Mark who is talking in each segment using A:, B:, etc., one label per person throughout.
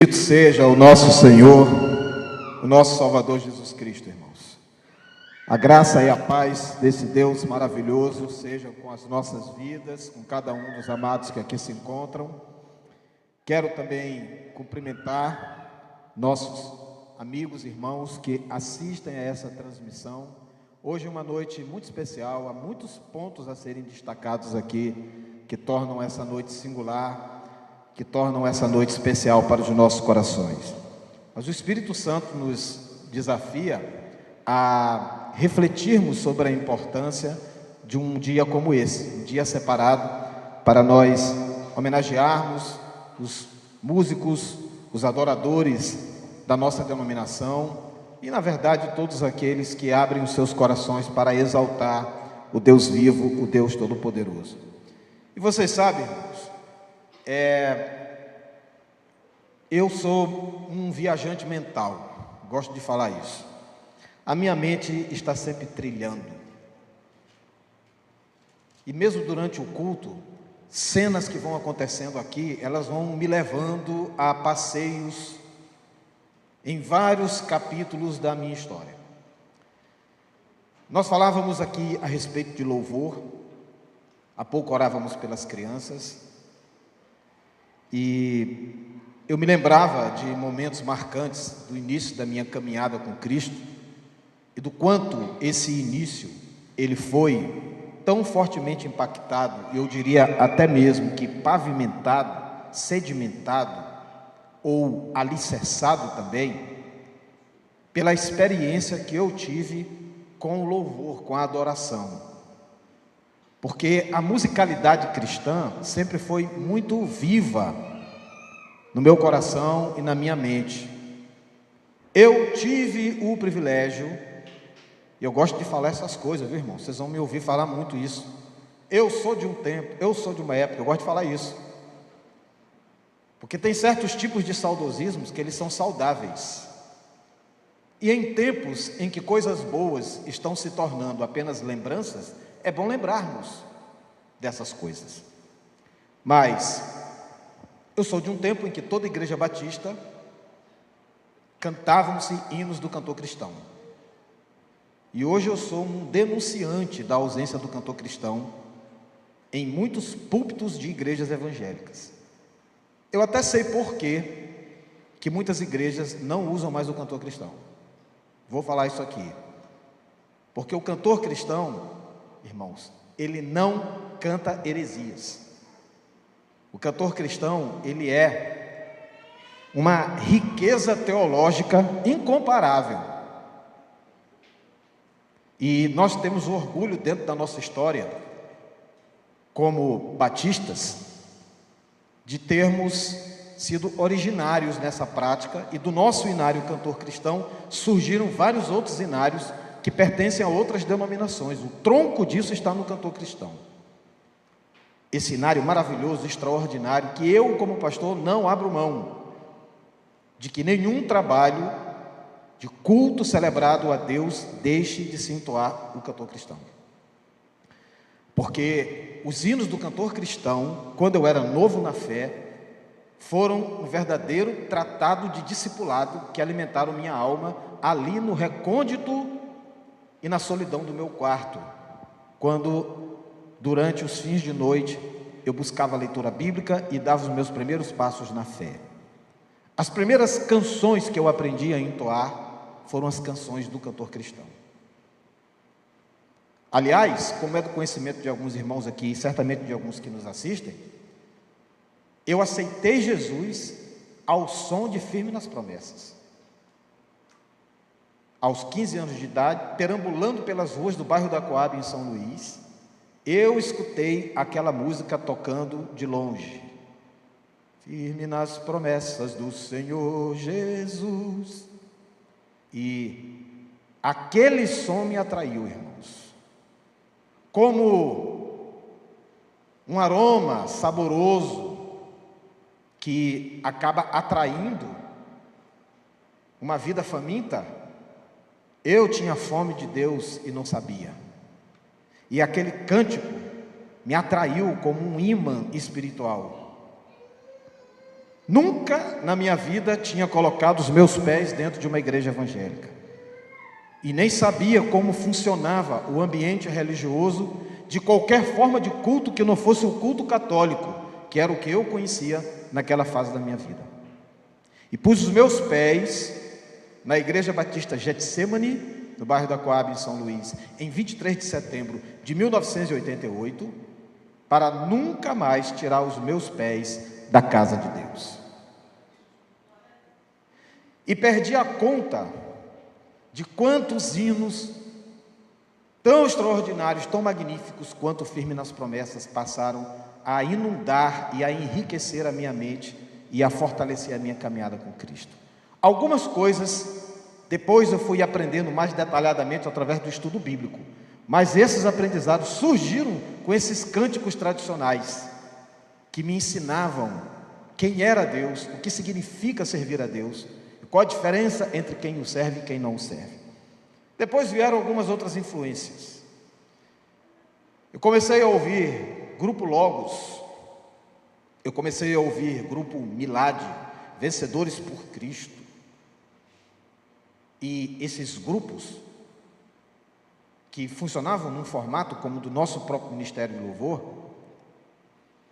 A: Bendito seja o nosso Senhor, o nosso Salvador Jesus Cristo, irmãos. A graça e a paz desse Deus maravilhoso sejam com as nossas vidas, com cada um dos amados que aqui se encontram. Quero também cumprimentar nossos amigos e irmãos que assistem a essa transmissão. Hoje é uma noite muito especial, há muitos pontos a serem destacados aqui que tornam essa noite singular, que tornam essa noite especial para os nossos corações. Mas o Espírito Santo nos desafia a refletirmos sobre a importância de um dia como esse, um dia separado para nós homenagearmos os músicos, os adoradores da nossa denominação e, na verdade, todos aqueles que abrem os seus corações para exaltar o Deus vivo, o Deus Todo-Poderoso. E vocês sabem, irmãos, eu sou um viajante mental, gosto de falar isso. A minha mente está sempre trilhando. E mesmo durante o culto, cenas que vão acontecendo aqui, elas vão me levando a passeios em vários capítulos da minha história. Nós falávamos aqui a respeito de louvor, há pouco orávamos pelas crianças, e eu me lembrava de momentos marcantes do início da minha caminhada com Cristo e do quanto esse início ele foi tão fortemente impactado, eu diria até mesmo que pavimentado, sedimentado ou alicerçado também pela experiência que eu tive com o louvor, com a adoração. Porque a musicalidade cristã sempre foi muito viva no meu coração e na minha mente. Eu tive o privilégio, e eu gosto de falar essas coisas, viu, irmão? Vocês vão me ouvir falar muito isso. Eu sou de um tempo, eu sou de uma época, eu gosto de falar isso. Porque tem certos tipos de saudosismos que eles são saudáveis. E em tempos em que coisas boas estão se tornando apenas lembranças, é bom lembrarmos dessas coisas. Mas eu sou de um tempo em que toda igreja batista cantavam-se hinos do cantor cristão. E hoje eu sou um denunciante da ausência do cantor cristão em muitos púlpitos de igrejas evangélicas. Eu até sei por que muitas igrejas não usam mais o cantor cristão. Vou falar isso aqui. Porque o cantor cristão, irmãos, ele não canta heresias. O cantor cristão, ele é uma riqueza teológica incomparável. E nós temos orgulho dentro da nossa história, como batistas, de termos sido originários nessa prática, e do nosso inário cantor cristão surgiram vários outros inários que pertencem a outras denominações. O tronco disso está no cantor cristão. Esse inário maravilhoso, extraordinário, que eu, como pastor, não abro mão de que nenhum trabalho de culto celebrado a Deus deixe de se entoar o cantor cristão. Porque os hinos do cantor cristão, quando eu era novo na fé, foram um verdadeiro tratado de discipulado que alimentaram minha alma ali no recôndito e na solidão do meu quarto, quando, durante os fins de noite, eu buscava a leitura bíblica e dava os meus primeiros passos na fé. As primeiras canções que eu aprendi a entoar foram as canções do cantor cristão. Aliás, como é do conhecimento de alguns irmãos aqui, e certamente de alguns que nos assistem, eu aceitei Jesus ao som de Firme nas Promessas. Aos 15 anos de idade, perambulando pelas ruas do bairro da Coab, em São Luís, eu escutei aquela música tocando de longe. Firme nas promessas do Senhor Jesus. E aquele som me atraiu, irmãos. Como um aroma saboroso que acaba atraindo uma vida faminta, eu tinha fome de Deus e não sabia. E aquele cântico me atraiu como um ímã espiritual. Nunca na minha vida tinha colocado os meus pés dentro de uma igreja evangélica. E nem sabia como funcionava o ambiente religioso de qualquer forma de culto que não fosse o culto católico, que era o que eu conhecia naquela fase da minha vida. E pus os meus pés na Igreja Batista Getsemane, no bairro da Coab, em São Luís, em 23 de setembro de 1988, para nunca mais tirar os meus pés da casa de Deus. E perdi a conta de quantos hinos tão extraordinários, tão magníficos quanto Firme nas Promessas passaram a inundar e a enriquecer a minha mente e a fortalecer a minha caminhada com Cristo. Algumas coisas depois eu fui aprendendo mais detalhadamente através do estudo bíblico, mas esses aprendizados surgiram com esses cânticos tradicionais que me ensinavam quem era Deus, o que significa servir a Deus, qual a diferença entre quem o serve e quem não o serve. Depois vieram algumas outras influências. Eu comecei a ouvir Grupo Logos, eu comecei a ouvir Grupo Milad, Vencedores por Cristo. E esses grupos, que funcionavam num formato como o do nosso próprio Ministério de Louvor,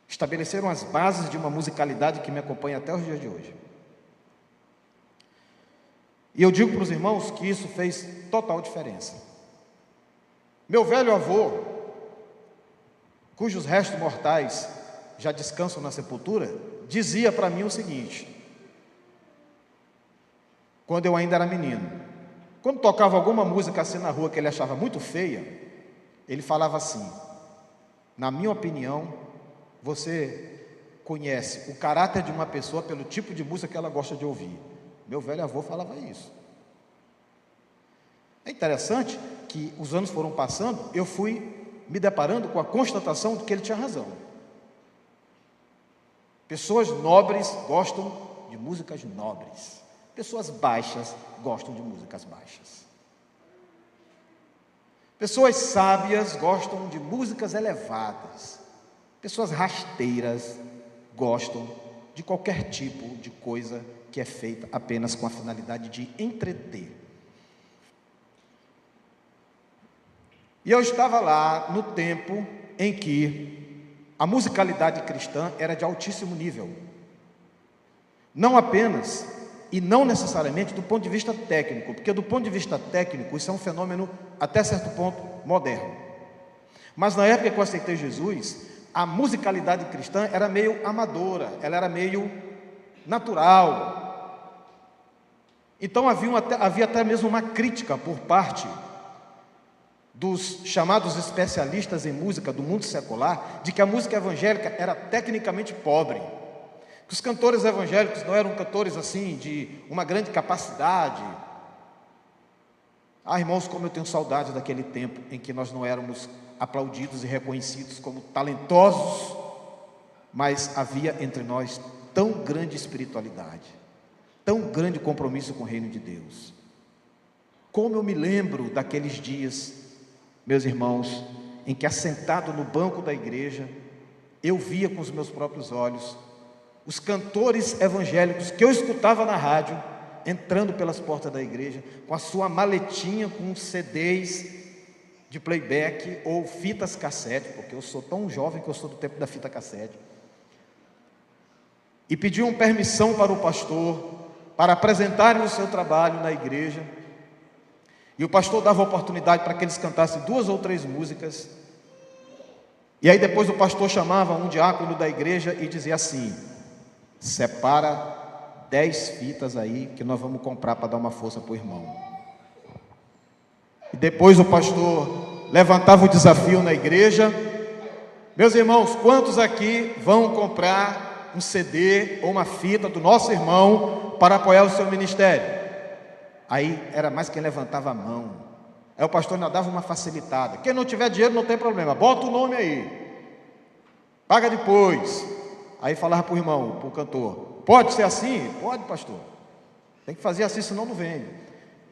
A: estabeleceram as bases de uma musicalidade que me acompanha até os dias de hoje. E eu digo para os irmãos que isso fez total diferença. Meu velho avô, cujos restos mortais já descansam na sepultura, dizia para mim o seguinte, quando eu ainda era menino, quando tocava alguma música assim na rua que ele achava muito feia, ele falava assim, na minha opinião, você conhece o caráter de uma pessoa pelo tipo de música que ela gosta de ouvir. Meu velho avô falava isso. É interessante que os anos foram passando, eu fui me deparando com a constatação de que ele tinha razão. Pessoas nobres gostam de músicas nobres. Pessoas baixas gostam de músicas baixas. Pessoas sábias gostam de músicas elevadas. Pessoas rasteiras gostam de qualquer tipo de coisa que é feita apenas com a finalidade de entreter. E eu estava lá no tempo em que a musicalidade cristã era de altíssimo nível. Não apenas e não necessariamente do ponto de vista técnico, porque do ponto de vista técnico isso é um fenômeno até certo ponto moderno. Mas na época que eu aceitei Jesus, a musicalidade cristã era meio amadora, ela era meio natural. Então havia até mesmo uma crítica por parte dos chamados especialistas em música do mundo secular, de que a música evangélica era tecnicamente pobre, que os cantores evangélicos não eram cantores assim, de uma grande capacidade. Irmãos, como eu tenho saudade daquele tempo em que nós não éramos aplaudidos e reconhecidos como talentosos, mas havia entre nós tão grande espiritualidade, tão grande compromisso com o reino de Deus. Como eu me lembro daqueles dias, meus irmãos, em que assentado no banco da igreja, eu via com os meus próprios olhos os cantores evangélicos que eu escutava na rádio, entrando pelas portas da igreja, com a sua maletinha com CDs de playback ou fitas cassete, porque eu sou tão jovem que eu sou do tempo da fita cassete, e pediam permissão para o pastor, para apresentarem o seu trabalho na igreja, e o pastor dava oportunidade para que eles cantassem 2 ou 3 músicas, e aí depois o pastor chamava um diácono da igreja e dizia assim, separa 10 fitas aí, que nós vamos comprar para dar uma força para o irmão. E depois o pastor levantava o desafio na igreja, meus irmãos, quantos aqui vão comprar um CD ou uma fita do nosso irmão para apoiar o seu ministério? Aí era mais quem levantava a mão. Aí o pastor ainda dava uma facilitada, quem não tiver dinheiro não tem problema, bota o nome aí, paga depois. Aí falava para o irmão, para o cantor, pode ser assim? Pode, pastor, tem que fazer assim, senão não vem.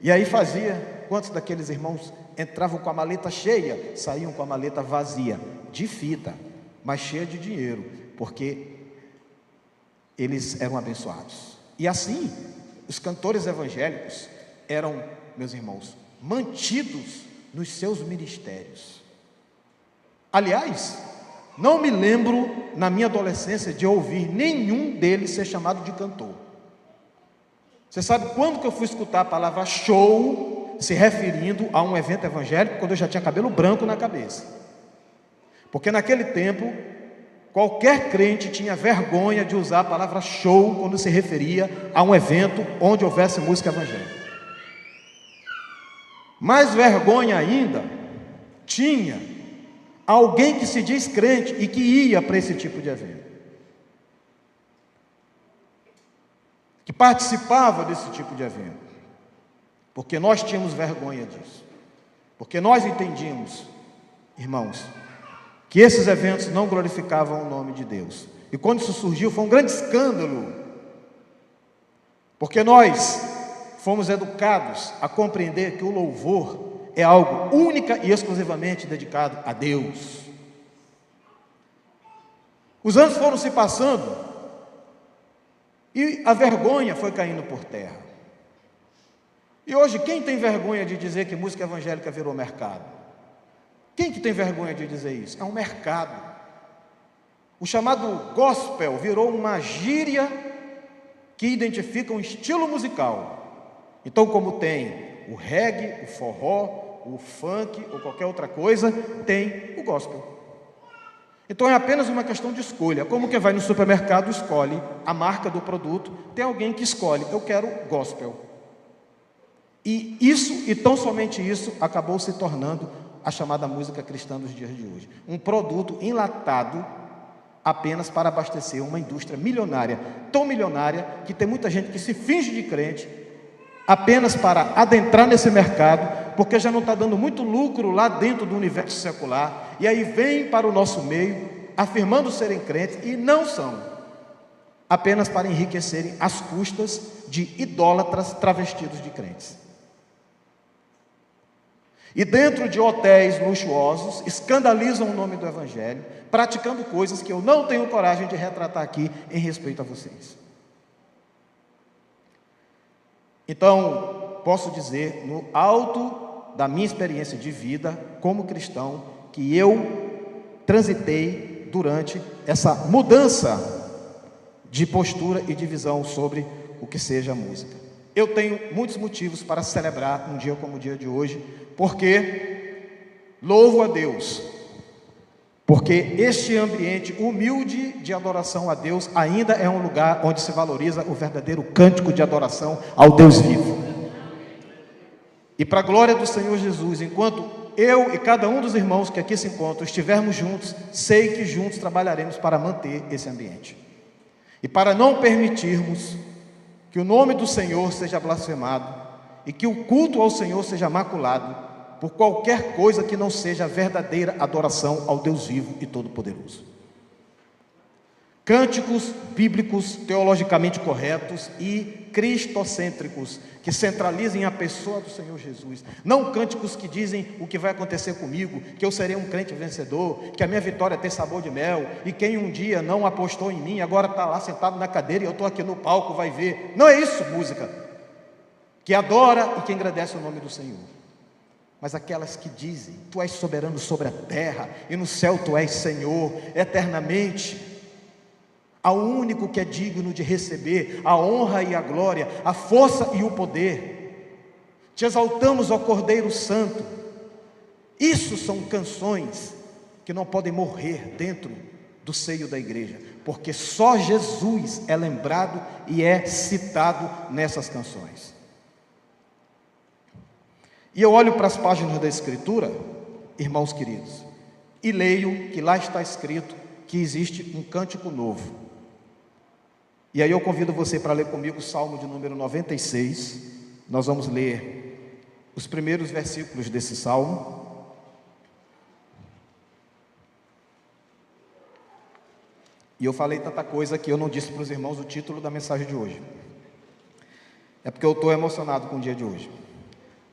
A: E aí fazia. Quantos daqueles irmãos entravam com a maleta cheia, saíam com a maleta vazia, de fita, mas cheia de dinheiro, porque eles eram abençoados. E assim, os cantores evangélicos eram, meus irmãos, mantidos nos seus ministérios. Aliás, não me lembro na minha adolescência de ouvir nenhum deles ser chamado de cantor. Você sabe quando que eu fui escutar a palavra show se referindo a um evento evangélico? Quando eu já tinha cabelo branco na cabeça. Porque naquele tempo, qualquer crente tinha vergonha de usar a palavra show quando se referia a um evento onde houvesse música evangélica. Mais vergonha ainda tinha alguém que se diz crente e que ia para esse tipo de evento, que participava desse tipo de evento, porque nós tínhamos vergonha disso, porque nós entendíamos, irmãos, que esses eventos não glorificavam o nome de Deus. E quando isso surgiu, foi um grande escândalo, porque nós fomos educados a compreender que o louvor é algo única e exclusivamente dedicado a Deus. Os anos foram se passando e a vergonha foi caindo por terra. E hoje, quem tem vergonha de dizer que música evangélica virou mercado? Quem que tem vergonha de dizer isso? É um mercado. O chamado gospel virou uma gíria que identifica um estilo musical. Então, como tem o reggae, o forró, o funk ou qualquer outra coisa, tem o gospel. Então é apenas uma questão de escolha. Como quem vai no supermercado escolhe a marca do produto, tem alguém que escolhe, eu quero gospel. E isso, e tão somente isso, acabou se tornando a chamada música cristã dos dias de hoje. Um produto enlatado apenas para abastecer uma indústria milionária, tão milionária que tem muita gente que se finge de crente apenas para adentrar nesse mercado, porque já não está dando muito lucro lá dentro do universo secular, e aí vem para o nosso meio, afirmando serem crentes, e não são, apenas para enriquecerem às custas de idólatras travestidos de crentes. E dentro de hotéis luxuosos, escandalizam o nome do Evangelho, praticando coisas que eu não tenho coragem de retratar aqui em respeito a vocês. Então, posso dizer, no alto da minha experiência de vida como cristão, que eu transitei durante essa mudança de postura e de visão sobre o que seja a música. Eu tenho muitos motivos para celebrar um dia como o dia de hoje, porque louvo a Deus, porque este ambiente humilde de adoração a Deus ainda é um lugar onde se valoriza o verdadeiro cântico de adoração ao Deus vivo. E para a glória do Senhor Jesus, enquanto eu e cada um dos irmãos que aqui se encontram estivermos juntos, sei que juntos trabalharemos para manter esse ambiente. E para não permitirmos que o nome do Senhor seja blasfemado e que o culto ao Senhor seja maculado por qualquer coisa que não seja a verdadeira adoração ao Deus vivo e todo-poderoso. Cânticos bíblicos teologicamente corretos e cristocêntricos, que centralizem a pessoa do Senhor Jesus. Não cânticos que dizem o que vai acontecer comigo, que eu serei um crente vencedor, que a minha vitória tem sabor de mel, e quem um dia não apostou em mim, agora está lá sentado na cadeira e eu estou aqui no palco, vai ver. Não é isso música, que adora e que engrandece o nome do Senhor. Mas aquelas que dizem, tu és soberano sobre a terra, e no céu tu és Senhor, eternamente, ao único que é digno de receber a honra e a glória, a força e o poder. Te exaltamos, ó Cordeiro Santo. Isso são canções que não podem morrer dentro do seio da igreja, porque só Jesus é lembrado e é citado nessas canções. E eu olho para as páginas da Escritura, irmãos queridos, e leio que lá está escrito que existe um cântico novo. E aí eu convido você para ler comigo o Salmo de número 96. Nós vamos ler os primeiros versículos desse Salmo. E eu falei tanta coisa que eu não disse para os irmãos o título da mensagem de hoje. É porque eu estou emocionado com o dia de hoje.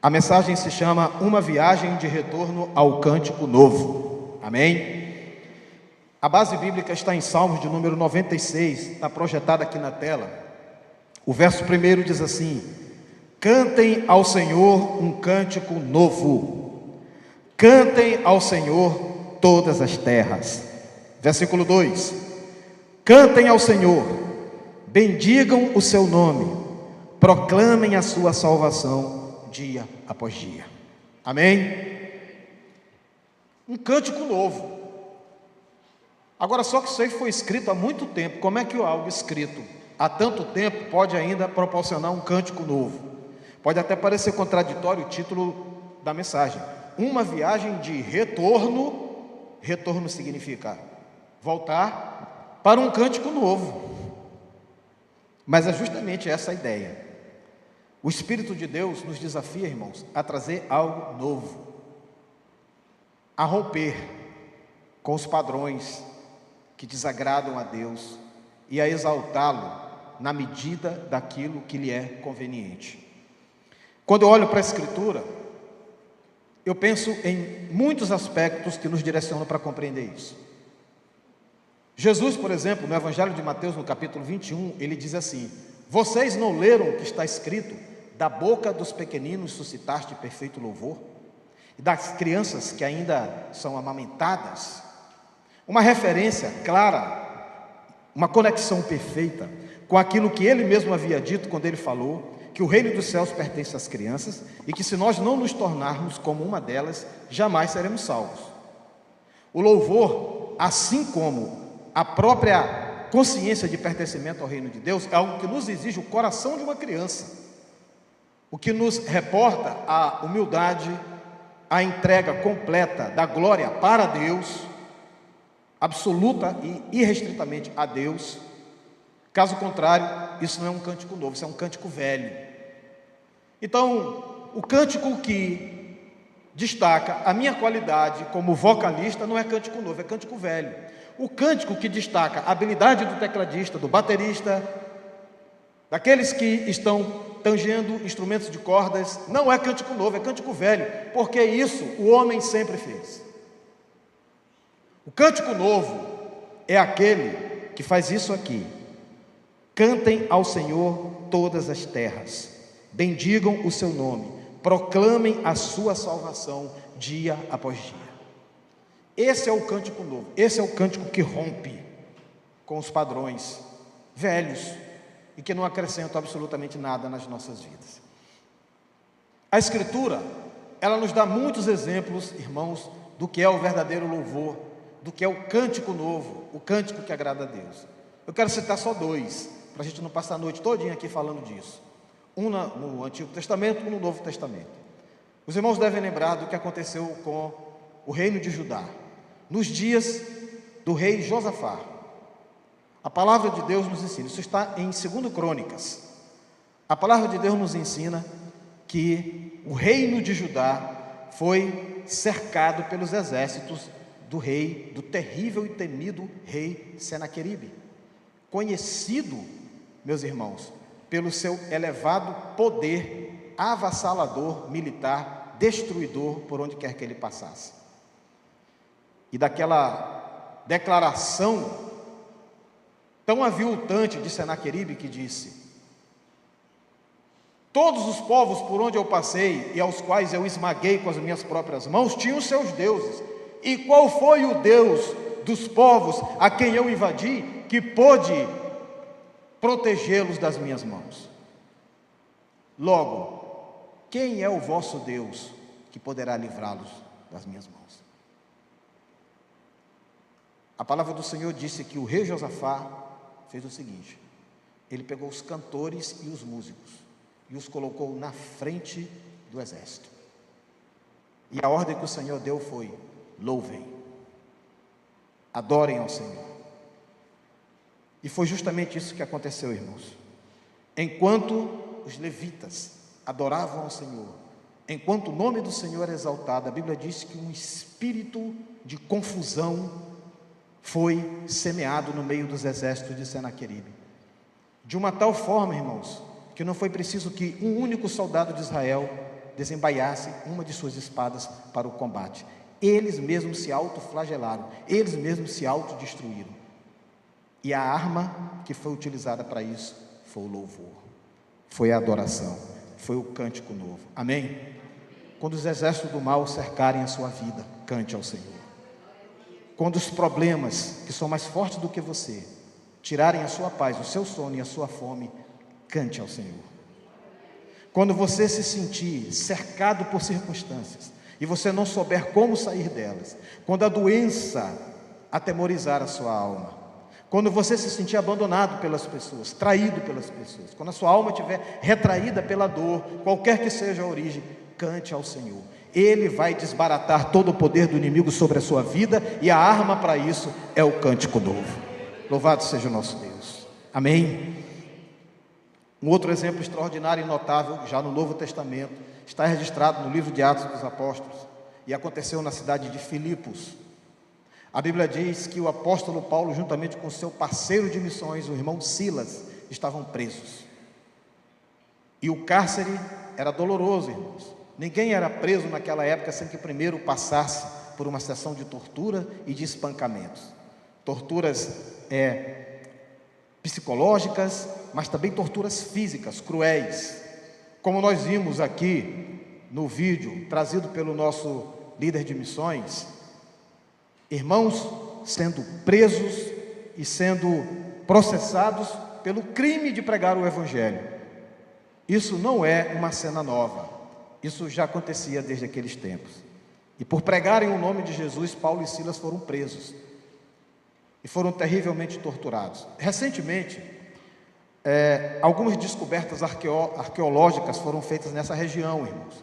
A: A mensagem se chama Uma Viagem de Retorno ao Cântico Novo. Amém? A base bíblica está em Salmos de número 96, está projetada aqui na tela. O verso 1 diz assim: cantem ao Senhor um cântico novo, cantem ao Senhor todas as terras. Versículo 2: cantem ao Senhor, bendigam o seu nome, proclamem a sua salvação dia após dia. Amém? Um cântico novo. Agora, só que isso aí foi escrito há muito tempo. Como é que algo escrito há tanto tempo pode ainda proporcionar um cântico novo? Pode até parecer contraditório o título da mensagem. Uma viagem de retorno. Retorno significa voltar para um cântico novo. Mas é justamente essa a ideia. O Espírito de Deus nos desafia, irmãos, a trazer algo novo, a romper com os padrões que desagradam a Deus e a exaltá-lo na medida daquilo que lhe é conveniente. Quando eu olho para a Escritura, eu penso em muitos aspectos que nos direcionam para compreender isso. Jesus, por exemplo, no Evangelho de Mateus, no capítulo 21, ele diz assim: vocês não leram o que está escrito? Da boca dos pequeninos suscitaste perfeito louvor, e das crianças que ainda são amamentadas. Uma referência clara, uma conexão perfeita com aquilo que ele mesmo havia dito quando ele falou que o reino dos céus pertence às crianças e que se nós não nos tornarmos como uma delas, jamais seremos salvos. O louvor, assim como a própria consciência de pertencimento ao reino de Deus, é algo que nos exige o coração de uma criança, o que nos reporta a humildade, a entrega completa da glória para Deus, absoluta e irrestritamente a Deus. Caso contrário, isso não é um cântico novo, isso é um cântico velho. Então, o cântico que destaca a minha qualidade como vocalista não é cântico novo, é cântico velho. O cântico que destaca a habilidade do tecladista, do baterista, daqueles que estão tangendo instrumentos de cordas, não é cântico novo, é cântico velho, porque isso o homem sempre fez. O cântico novo é aquele que faz isso aqui: cantem ao Senhor todas as terras, bendigam o seu nome, proclamem a sua salvação dia após dia. Esse é o cântico novo, esse é o cântico que rompe com os padrões velhos e que não acrescentam absolutamente nada nas nossas vidas. A Escritura, ela nos dá muitos exemplos, irmãos, do que é o verdadeiro louvor, do que é o cântico novo, o cântico que agrada a Deus. Eu quero citar só dois, para a gente não passar a noite todinha aqui falando disso. Um no Antigo Testamento, um no Novo Testamento. Os irmãos devem lembrar do que aconteceu com o reino de Judá, nos dias do rei Josafá. A palavra de Deus nos ensina, isso está em 2 Crônicas. A palavra de Deus nos ensina que o reino de Judá foi cercado pelos exércitos do rei, do terrível e temido rei Senaqueribe, conhecido, meus irmãos, pelo seu elevado poder avassalador, militar, destruidor por onde quer que ele passasse. E daquela declaração tão aviltante de Senaqueribe que disse: todos os povos por onde eu passei e aos quais eu esmaguei com as minhas próprias mãos tinham seus deuses, e qual foi o Deus dos povos a quem eu invadi que pôde protegê-los das minhas mãos? Logo, quem é o vosso Deus que poderá livrá-los das minhas mãos? A palavra do Senhor disse que o rei Josafá fez o seguinte: ele pegou os cantores e os músicos e os colocou na frente do exército, e a ordem que o Senhor deu foi: louvem, adorem ao Senhor. E foi justamente isso que aconteceu, irmãos. Enquanto os levitas adoravam ao Senhor, enquanto o nome do Senhor era exaltado, a Bíblia diz que um espírito de confusão foi semeado no meio dos exércitos de Senaqueribe, de uma tal forma, irmãos, que não foi preciso que um único soldado de Israel desembaiasse uma de suas espadas para o combate. Eles mesmos se autoflagelaram, eles mesmos se autodestruíram. E a arma que foi utilizada para isso foi o louvor, foi a adoração, foi o cântico novo. Amém? Quando os exércitos do mal cercarem a sua vida, cante ao Senhor. Quando os problemas, que são mais fortes do que você, tirarem a sua paz, o seu sono e a sua fome, cante ao Senhor. Quando você se sentir cercado por circunstâncias e você não souber como sair delas, quando a doença atemorizar a sua alma, quando você se sentir abandonado pelas pessoas, traído pelas pessoas, quando a sua alma estiver retraída pela dor, qualquer que seja a origem, cante ao Senhor. Ele vai desbaratar todo o poder do inimigo sobre a sua vida, e a arma para isso é o cântico novo. Louvado seja o nosso Deus. Amém? Um outro exemplo extraordinário e notável, já no Novo Testamento, está registrado no livro de Atos dos Apóstolos, e aconteceu na cidade de Filipos. A Bíblia diz que o apóstolo Paulo, juntamente com seu parceiro de missões, o irmão Silas, estavam presos. E o cárcere era doloroso, irmãos. Ninguém era preso naquela época sem que primeiro passasse por uma sessão de tortura e de espancamentos. Torturas psicológicas, mas também torturas físicas, cruéis. Como nós vimos aqui no vídeo, trazido pelo nosso líder de missões, irmãos sendo presos e sendo processados pelo crime de pregar o Evangelho. Isso não é uma cena nova, isso já acontecia desde aqueles tempos. E por pregarem o nome de Jesus, Paulo e Silas foram presos e foram terrivelmente torturados. Recentemente, algumas descobertas arqueológicas foram feitas nessa região, irmãos.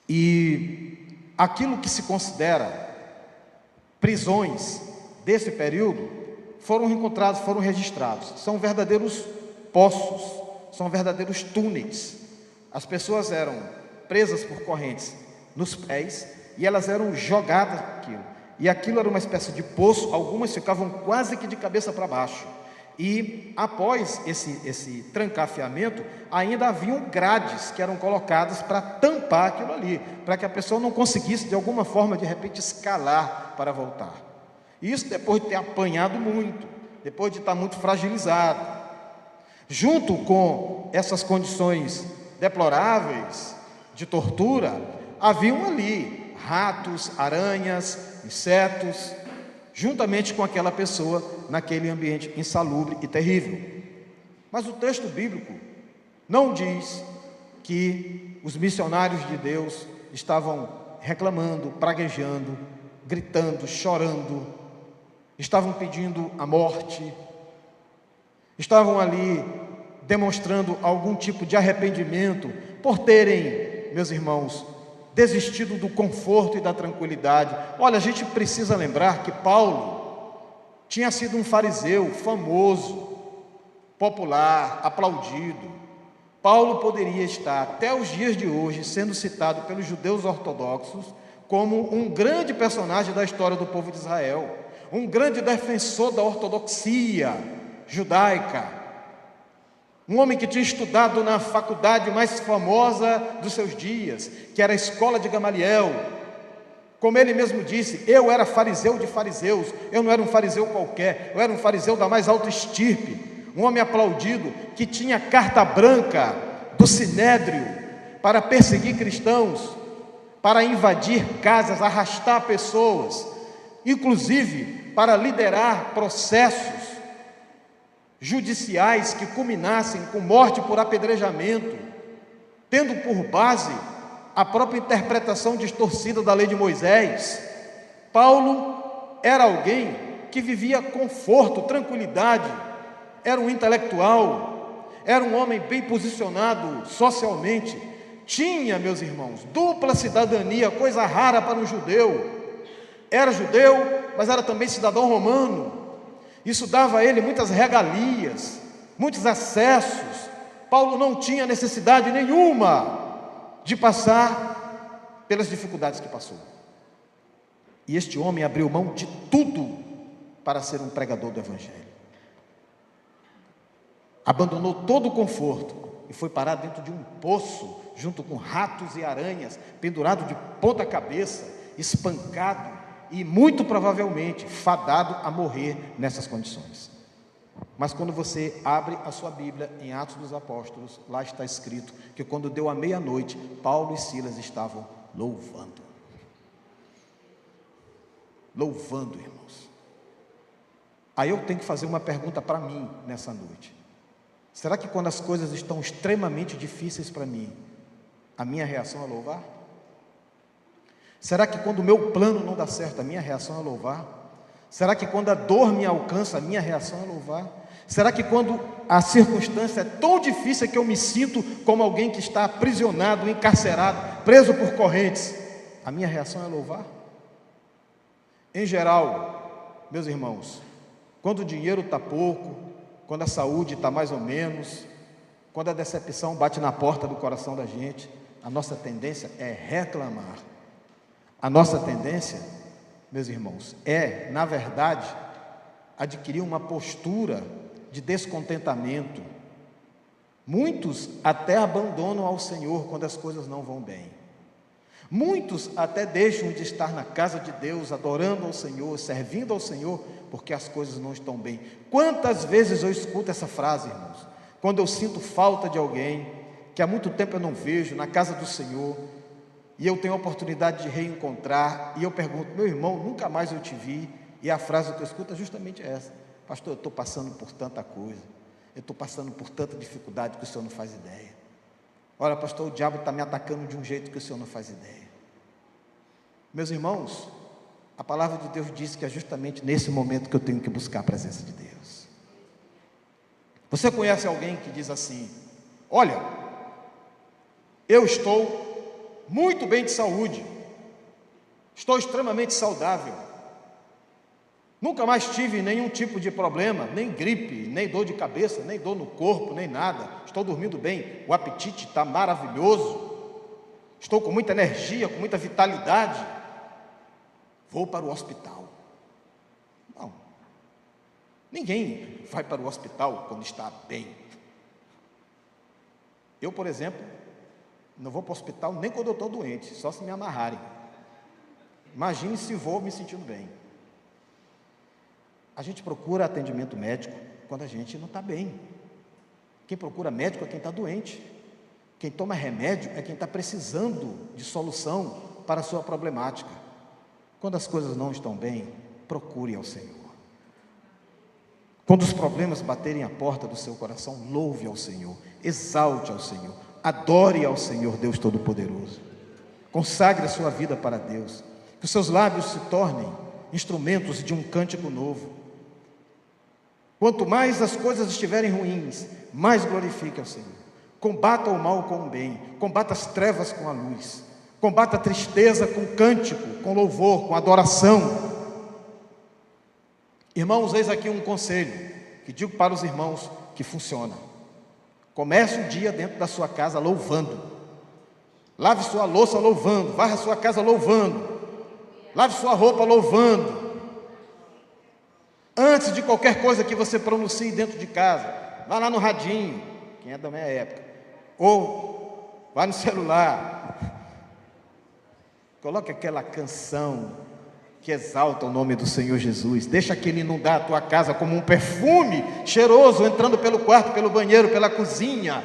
A: E aquilo que se considera prisões desse período foram encontrados, foram registrados. São verdadeiros poços, são verdadeiros túneis. As pessoas eram presas por correntes nos pés e elas eram jogadas naquilo. E aquilo era uma espécie de poço, algumas ficavam quase que de cabeça para baixo. E após esse trancafiamento, ainda haviam grades que eram colocadas para tampar aquilo ali, para que a pessoa não conseguisse de alguma forma de repente escalar para voltar. Isso depois de ter apanhado muito, depois de estar muito fragilizado. Junto com essas condições deploráveis de tortura, haviam ali ratos, aranhas, insetos, juntamente com aquela pessoa naquele ambiente insalubre e terrível. Mas o texto bíblico não diz que os missionários de Deus estavam reclamando, praguejando, gritando, chorando, estavam pedindo a morte, estavam ali demonstrando algum tipo de arrependimento por terem, meus irmãos, desistido do conforto e da tranquilidade. Olha, a gente precisa lembrar que Paulo tinha sido um fariseu famoso, popular, aplaudido. Paulo poderia estar até os dias de hoje sendo citado pelos judeus ortodoxos como um grande personagem da história do povo de Israel, um grande defensor da ortodoxia judaica, um homem que tinha estudado na faculdade mais famosa dos seus dias, que era a escola de Gamaliel. Como ele mesmo disse, eu era fariseu de fariseus, eu não era um fariseu qualquer, eu era um fariseu da mais alta estirpe, um homem aplaudido, que tinha carta branca do Sinédrio para perseguir cristãos, para invadir casas, arrastar pessoas, inclusive para liderar processos judiciais que culminassem com morte por apedrejamento, tendo por base a própria interpretação distorcida da lei de Moisés. Paulo era alguém que vivia conforto, tranquilidade, era um intelectual, era um homem bem posicionado socialmente, tinha, meus irmãos, dupla cidadania, coisa rara para um judeu. Era judeu, mas era também cidadão romano. Isso dava a ele muitas regalias, muitos acessos. Paulo não tinha necessidade nenhuma de passar pelas dificuldades que passou. E este homem abriu mão de tudo para ser um pregador do Evangelho. Abandonou todo o conforto e foi parar dentro de um poço, junto com ratos e aranhas, pendurado de ponta cabeça, espancado e muito provavelmente fadado a morrer nessas condições. Mas quando você abre a sua Bíblia em Atos dos Apóstolos, lá está escrito que quando deu a meia-noite, Paulo e Silas estavam louvando. Louvando, irmãos. Aí eu tenho que fazer uma pergunta para mim nessa noite. Será que quando as coisas estão extremamente difíceis para mim, a minha reação é louvar? Será que quando o meu plano não dá certo, a minha reação é louvar? Será que quando a dor me alcança, a minha reação é louvar? Será que quando a circunstância é tão difícil que eu me sinto como alguém que está aprisionado, encarcerado, preso por correntes, a minha reação é louvar? Em geral, meus irmãos, quando o dinheiro está pouco, quando a saúde está mais ou menos, quando a decepção bate na porta do coração da gente, a nossa tendência é reclamar. A nossa tendência, meus irmãos, é, na verdade, adquirir uma postura de descontentamento. Muitos até abandonam ao Senhor quando as coisas não vão bem. Muitos até deixam de estar na casa de Deus, adorando ao Senhor, servindo ao Senhor, porque as coisas não estão bem. Quantas vezes eu escuto essa frase, irmãos? Quando eu sinto falta de alguém, que há muito tempo eu não vejo, na casa do Senhor, e eu tenho a oportunidade de reencontrar, e eu pergunto, meu irmão, nunca mais eu te vi, e a frase que eu escuto é justamente essa: pastor, eu estou passando por tanta coisa, eu estou passando por tanta dificuldade que o senhor não faz ideia. Olha, pastor, o diabo está me atacando de um jeito que o senhor não faz ideia. Meus irmãos, a palavra de Deus diz que é justamente nesse momento que eu tenho que buscar a presença de Deus. Você conhece alguém que diz assim: olha, eu estou muito bem de saúde, estou extremamente saudável, nunca mais tive nenhum tipo de problema, nem gripe, nem dor de cabeça, nem dor no corpo, nem nada, estou dormindo bem, o apetite está maravilhoso, estou com muita energia, com muita vitalidade, vou para o hospital. Não, ninguém vai para o hospital quando está bem. Eu, por exemplo, não vou para o hospital nem quando eu estou doente, só se me amarrarem. Imagine se vou me sentindo bem. A gente procura atendimento médico quando a gente não está bem. Quem procura médico é quem está doente. Quem toma remédio é quem está precisando de solução para a sua problemática. Quando as coisas não estão bem, procure ao Senhor. Quando os problemas baterem à porta do seu coração, louve ao Senhor, exalte ao Senhor, adore ao Senhor Deus Todo-Poderoso. Consagre a sua vida para Deus, que os seus lábios se tornem instrumentos de um cântico novo. Quanto mais as coisas estiverem ruins, mais glorifique ao Senhor. Combata o mal com o bem, combata as trevas com a luz, combata a tristeza com cântico, com louvor, com adoração. Irmãos, eis aqui um conselho que digo para os irmãos que funciona. Comece o dia dentro da sua casa louvando. Lave sua louça louvando, varra sua casa louvando, lave sua roupa louvando. Antes de qualquer coisa que você pronuncie dentro de casa, vá lá no radinho, quem é da minha época, ou vá no celular, coloque aquela canção que exalta o nome do Senhor Jesus, deixa aquele inundar a tua casa como um perfume cheiroso, entrando pelo quarto, pelo banheiro, pela cozinha.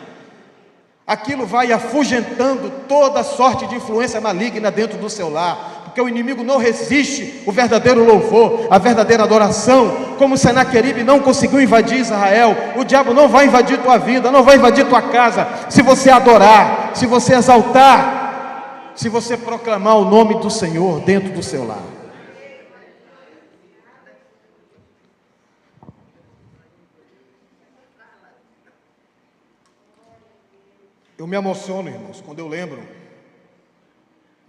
A: Aquilo vai afugentando toda sorte de influência maligna dentro do seu lar, porque o inimigo não resiste o verdadeiro louvor, a verdadeira adoração. Como Senaqueribe não conseguiu invadir Israel, o diabo não vai invadir tua vida, não vai invadir tua casa, se você adorar, se você exaltar, se você proclamar o nome do Senhor dentro do seu lar. Eu me emociono, irmãos, quando eu lembro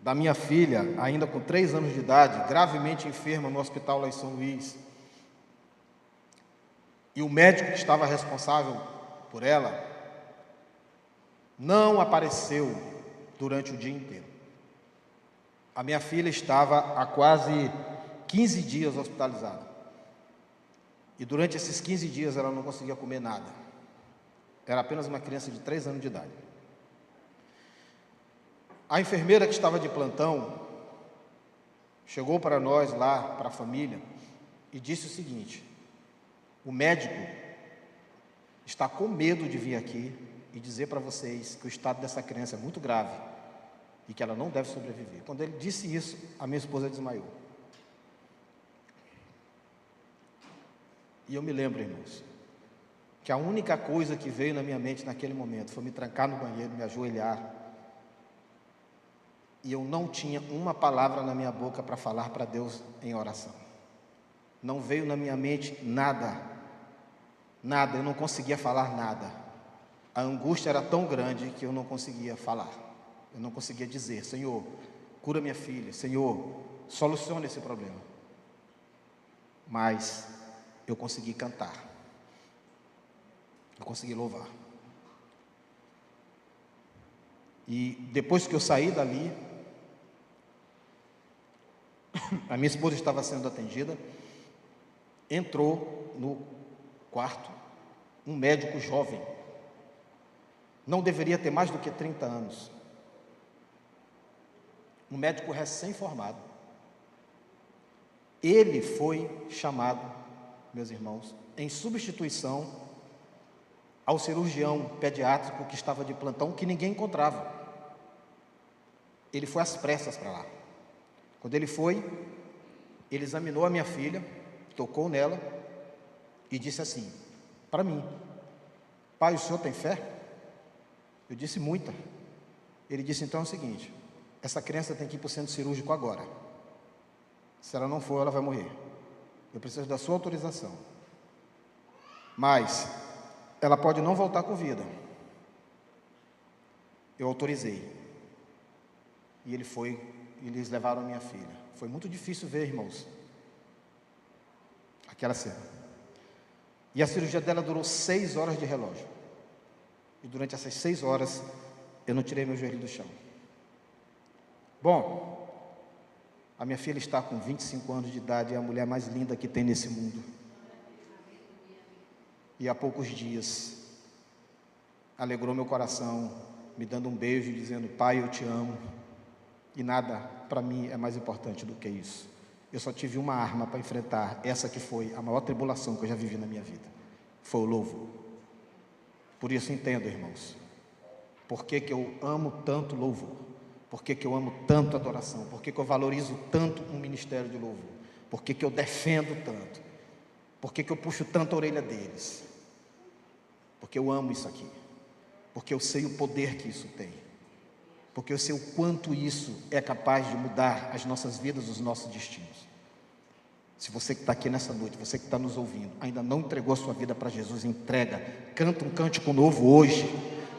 A: da minha filha, ainda com 3 anos de idade, gravemente enferma no hospital lá em São Luís. E o médico que estava responsável por ela não apareceu durante o dia inteiro. A minha filha estava há quase 15 dias hospitalizada. E durante esses 15 dias ela não conseguia comer nada. Era apenas uma criança de 3 anos de idade. A enfermeira que estava de plantão chegou para nós lá, para a família, e disse o seguinte: o médico está com medo de vir aqui e dizer para vocês que o estado dessa criança é muito grave e que ela não deve sobreviver. Quando ele disse isso, a minha esposa desmaiou. E eu me lembro, irmãos, que a única coisa que veio na minha mente naquele momento foi me trancar no banheiro, me ajoelhar, e eu não tinha uma palavra na minha boca para falar para Deus em oração. Não veio na minha mente nada, eu não conseguia falar nada. A angústia era tão grande que eu não conseguia falar, eu não conseguia dizer: Senhor, cura minha filha, Senhor, solucione esse problema. Mas eu consegui cantar, eu consegui louvar. E depois que eu saí dali, a minha esposa estava sendo atendida, entrou no quarto um médico jovem, não deveria ter mais do que 30 anos, um médico recém-formado. Ele foi chamado, meus irmãos, em substituição ao cirurgião pediátrico que estava de plantão, que ninguém encontrava. Ele foi às pressas para lá. Quando ele foi, ele examinou a minha filha, tocou nela e disse assim para mim: pai, o senhor tem fé? Eu disse: muita. Ele disse: então é o seguinte, essa criança tem que ir para o centro cirúrgico agora. Se ela não for, ela vai morrer. Eu preciso da sua autorização. Mas ela pode não voltar com vida. Eu autorizei. E ele foi, e eles levaram a minha filha. Foi muito difícil ver, irmãos, aquela cena. E a cirurgia dela durou 6 horas de relógio. E durante essas 6 horas, eu não tirei meu joelho do chão. Bom, a minha filha está com 25 anos de idade, é a mulher mais linda que tem nesse mundo. E há poucos dias, alegrou meu coração, me dando um beijo e dizendo: pai, eu te amo. E nada para mim é mais importante do que isso. Eu só tive uma arma para enfrentar essa que foi a maior tribulação que eu já vivi na minha vida. Foi o louvor. Por isso entendo, irmãos, por que eu amo tanto louvor, por que eu amo tanto adoração, por que eu valorizo tanto um ministério de louvor, por que eu defendo tanto, por que eu puxo tanto a orelha deles, porque eu amo isso aqui, porque eu sei o poder que isso tem, porque eu sei o quanto isso é capaz de mudar as nossas vidas, os nossos destinos. Se você que está aqui nessa noite, você que está nos ouvindo, ainda não entregou a sua vida para Jesus, entrega, canta um cântico novo hoje,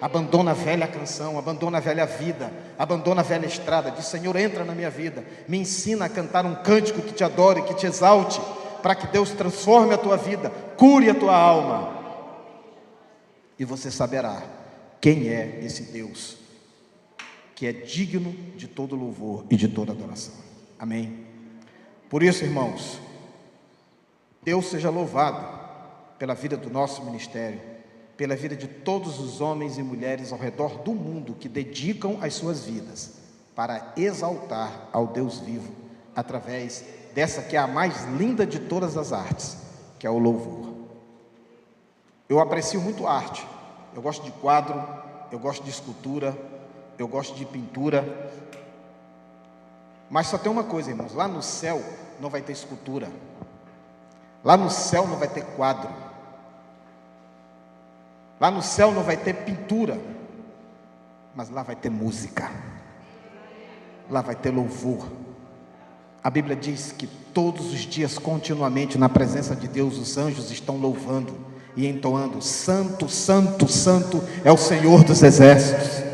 A: abandona a velha canção, abandona a velha vida, abandona a velha estrada, diz: Senhor, entra na minha vida, me ensina a cantar um cântico que te adore, que te exalte, para que Deus transforme a tua vida, cure a tua alma, e você saberá quem é esse Deus, que é digno de todo louvor e de toda adoração. Amém? Por isso, irmãos, Deus seja louvado pela vida do nosso ministério, pela vida de todos os homens e mulheres ao redor do mundo que dedicam as suas vidas para exaltar ao Deus vivo, através dessa que é a mais linda de todas as artes, que é o louvor. Eu aprecio muito arte, eu gosto de quadro, eu gosto de escultura, eu gosto de pintura, mas só tem uma coisa, irmãos: lá no céu não vai ter escultura, lá no céu não vai ter quadro, lá no céu não vai ter pintura, mas lá vai ter música, lá vai ter louvor. A Bíblia diz que todos os dias, continuamente, na presença de Deus, os anjos estão louvando e entoando: santo, santo, santo é o Senhor dos exércitos.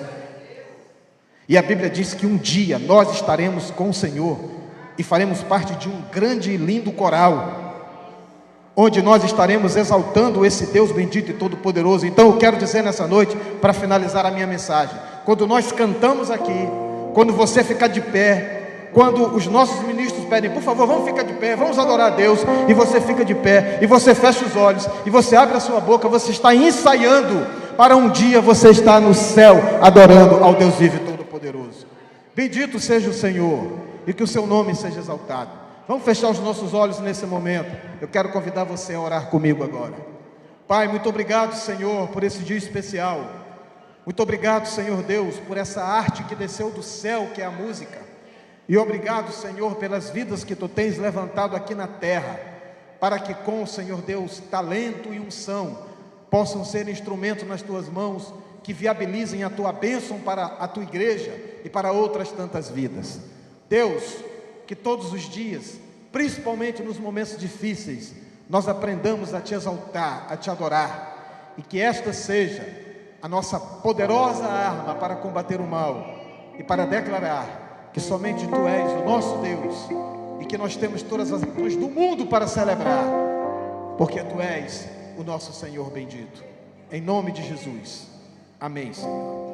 A: E a Bíblia diz que um dia nós estaremos com o Senhor e faremos parte de um grande e lindo coral, onde nós estaremos exaltando esse Deus bendito e todo-poderoso. Então eu quero dizer nessa noite, para finalizar a minha mensagem, quando nós cantamos aqui, quando você ficar de pé, quando os nossos ministros pedem: por favor, vamos ficar de pé, vamos adorar a Deus, e você fica de pé, e você fecha os olhos, e você abre a sua boca, você está ensaiando para um dia você estar no céu, adorando ao Deus vivo e todo-poderoso. Bendito seja o Senhor, e que o seu nome seja exaltado. Vamos fechar os nossos olhos nesse momento. Eu quero convidar você a orar comigo agora. Pai, muito obrigado, Senhor, por esse dia especial. Muito obrigado, Senhor Deus, por essa arte que desceu do céu, que é a música. E obrigado, Senhor, pelas vidas que Tu tens levantado aqui na terra, para que com, Senhor Deus, talento e unção, possam ser instrumento nas Tuas mãos, que viabilizem a Tua bênção para a Tua igreja e para outras tantas vidas. Deus, que todos os dias, principalmente nos momentos difíceis, nós aprendamos a Te exaltar, a Te adorar, e que esta seja a nossa poderosa arma para combater o mal e para declarar que somente Tu és o nosso Deus e que nós temos todas as razões do mundo para celebrar, porque Tu és o nosso Senhor bendito. Em nome de Jesus. Amém, Senhor.